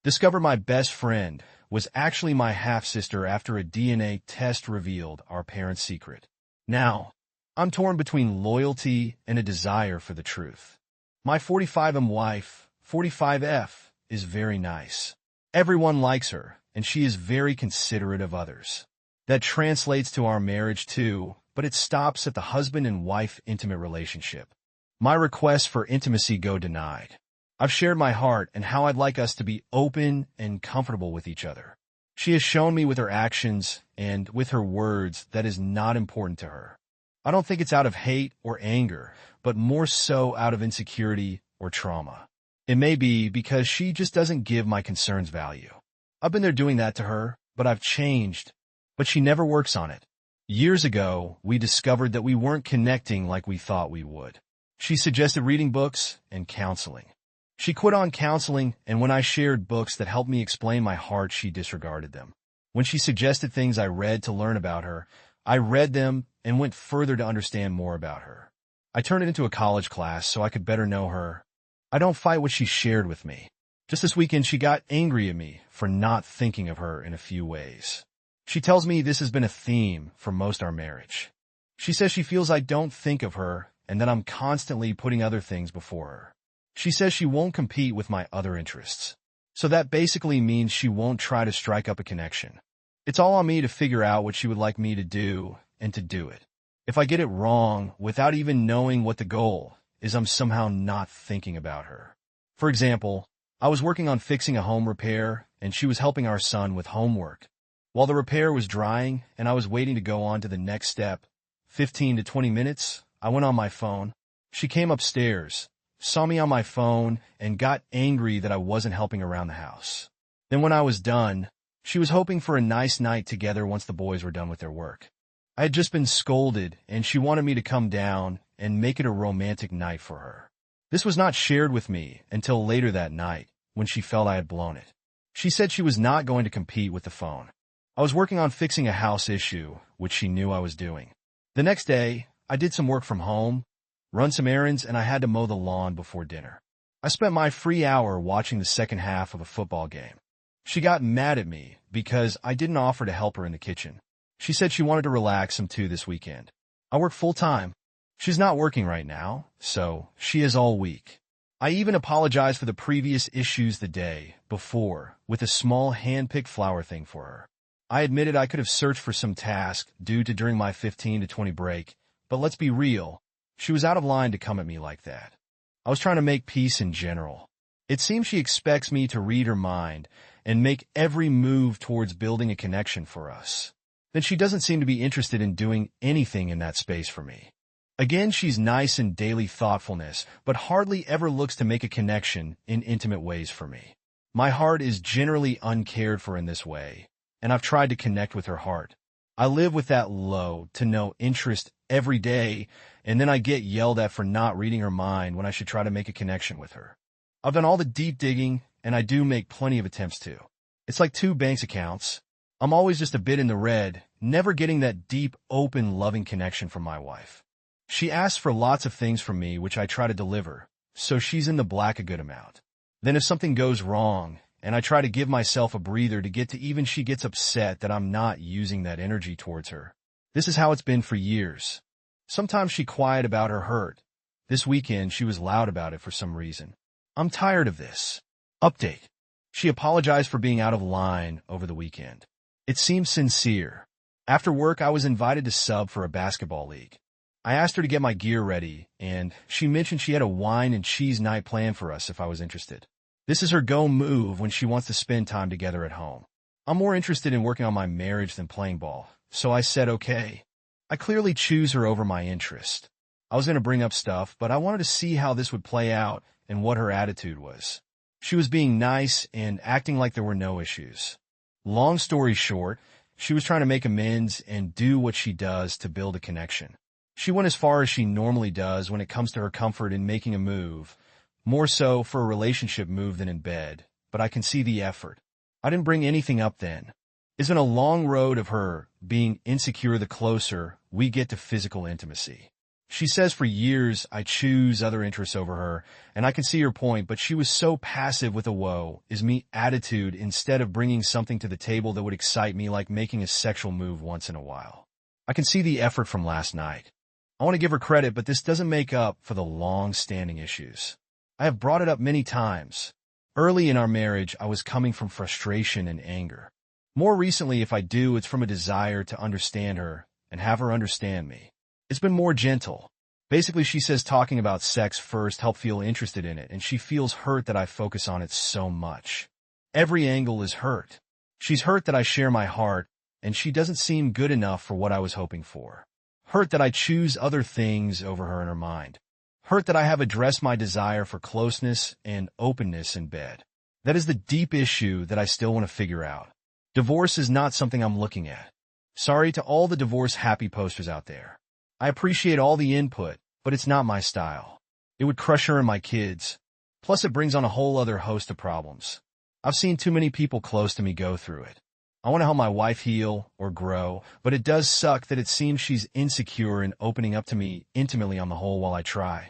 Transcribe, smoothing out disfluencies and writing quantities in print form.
Discovered my best friend was actually my half-sister after a DNA test revealed our parents' secret. Now, I'm torn between loyalty and a desire for the truth. My 45M wife, 45F, is very nice. Everyone likes her, and she is very considerate of others. That translates to our marriage too, but it stops at the husband and wife intimate relationship. My requests for intimacy go denied. I've shared my heart and how I'd like us to be open and comfortable with each other. She has shown me with her actions and with her words that is not important to her. I don't think it's out of hate or anger, but more so out of insecurity or trauma. It may be because she just doesn't give my concerns value. I've been there doing that to her, but I've changed. But she never works on it. Years ago, we discovered that we weren't connecting like we thought we would. She suggested reading books and counseling. She quit on counseling, and when I shared books that helped me explain my heart, she disregarded them. When she suggested things I read to learn about her, I read them and went further to understand more about her. I turned it into a college class so I could better know her. I don't fight what she shared with me. Just this weekend, she got angry at me for not thinking of her in a few ways. She tells me this has been a theme for most our marriage. She says she feels I don't think of her and that I'm constantly putting other things before her. She says she won't compete with my other interests. So that basically means she won't try to strike up a connection. It's all on me to figure out what she would like me to do and to do it. If I get it wrong without even knowing what the goal is, I'm somehow not thinking about her. For example, I was working on fixing a home repair and she was helping our son with homework. While the repair was drying and I was waiting to go on to the next step, 15 to 20 minutes, I went on my phone. She came upstairs, saw me on my phone, and got angry that I wasn't helping around the house. Then when I was done, she was hoping for a nice night together once the boys were done with their work. I had just been scolded, and she wanted me to come down and make it a romantic night for her. This was not shared with me until later that night, when she felt I had blown it. She said she was not going to compete with the phone. I was working on fixing a house issue, which she knew I was doing. The next day, I did some work from home, run some errands, and I had to mow the lawn before dinner. I spent my free hour watching the second half of a football game. She got mad at me because I didn't offer to help her in the kitchen. She said she wanted to relax some too this weekend. I work full-time. She's not working right now, so she is all week. I even apologized for the previous issues the day before with a small hand-picked flower thing for her. I admitted I could have searched for some task due to during my 15 to 20 break, but let's be real, she was out of line to come at me like that. I was trying to make peace in general. It seems she expects me to read her mind and make every move towards building a connection for us. Then she doesn't seem to be interested in doing anything in that space for me. Again, she's nice in daily thoughtfulness, but hardly ever looks to make a connection in intimate ways for me. My heart is generally uncared for in this way, and I've tried to connect with her heart. I live with that low to no interest every day, and then I get yelled at for not reading her mind when I should try to make a connection with her. I've done all the deep digging, and I do make plenty of attempts to. It's like two bank accounts. I'm always just a bit in the red, never getting that deep, open, loving connection from my wife. She asks for lots of things from me, which I try to deliver, so she's in the black a good amount. Then if something goes wrong, and I try to give myself a breather to get to even, she gets upset that I'm not using that energy towards her. This is how it's been for years. Sometimes she's quiet about her hurt. This weekend, she was loud about it for some reason. I'm tired of this. Update. She apologized for being out of line over the weekend. It seems sincere. After work, I was invited to sub for a basketball league. I asked her to get my gear ready, and she mentioned she had a wine and cheese night planned for us if I was interested. This is her go move when she wants to spend time together at home. I'm more interested in working on my marriage than playing ball, so I said okay. I clearly choose her over my interest. I was going to bring up stuff, but I wanted to see how this would play out and what her attitude was. She was being nice and acting like there were no issues. Long story short, she was trying to make amends and do what she does to build a connection. She went as far as she normally does when it comes to her comfort in making a move, more so for a relationship move than in bed, but I can see the effort. I didn't bring anything up then. It's been a long road of her being insecure the closer we get to physical intimacy. She says for years I choose other interests over her, and I can see her point, but she was so passive with a "woe is me" attitude instead of bringing something to the table that would excite me, like making a sexual move once in a while. I can see the effort from last night. I want to give her credit, but this doesn't make up for the long-standing issues. I have brought it up many times. Early in our marriage, I was coming from frustration and anger. More recently, if I do, it's from a desire to understand her and have her understand me. It's been more gentle. Basically, she says talking about sex first helped feel interested in it, and she feels hurt that I focus on it so much. Every angle is hurt. She's hurt that I share my heart, and she doesn't seem good enough for what I was hoping for. Hurt that I choose other things over her in her mind. Hurt that I have addressed my desire for closeness and openness in bed. That is the deep issue that I still want to figure out. Divorce is not something I'm looking at. Sorry to all the divorce-happy posters out there. I appreciate all the input, but it's not my style. It would crush her and my kids. Plus, it brings on a whole other host of problems. I've seen too many people close to me go through it. I want to help my wife heal or grow, but it does suck that it seems she's insecure and opening up to me intimately on the whole while I try.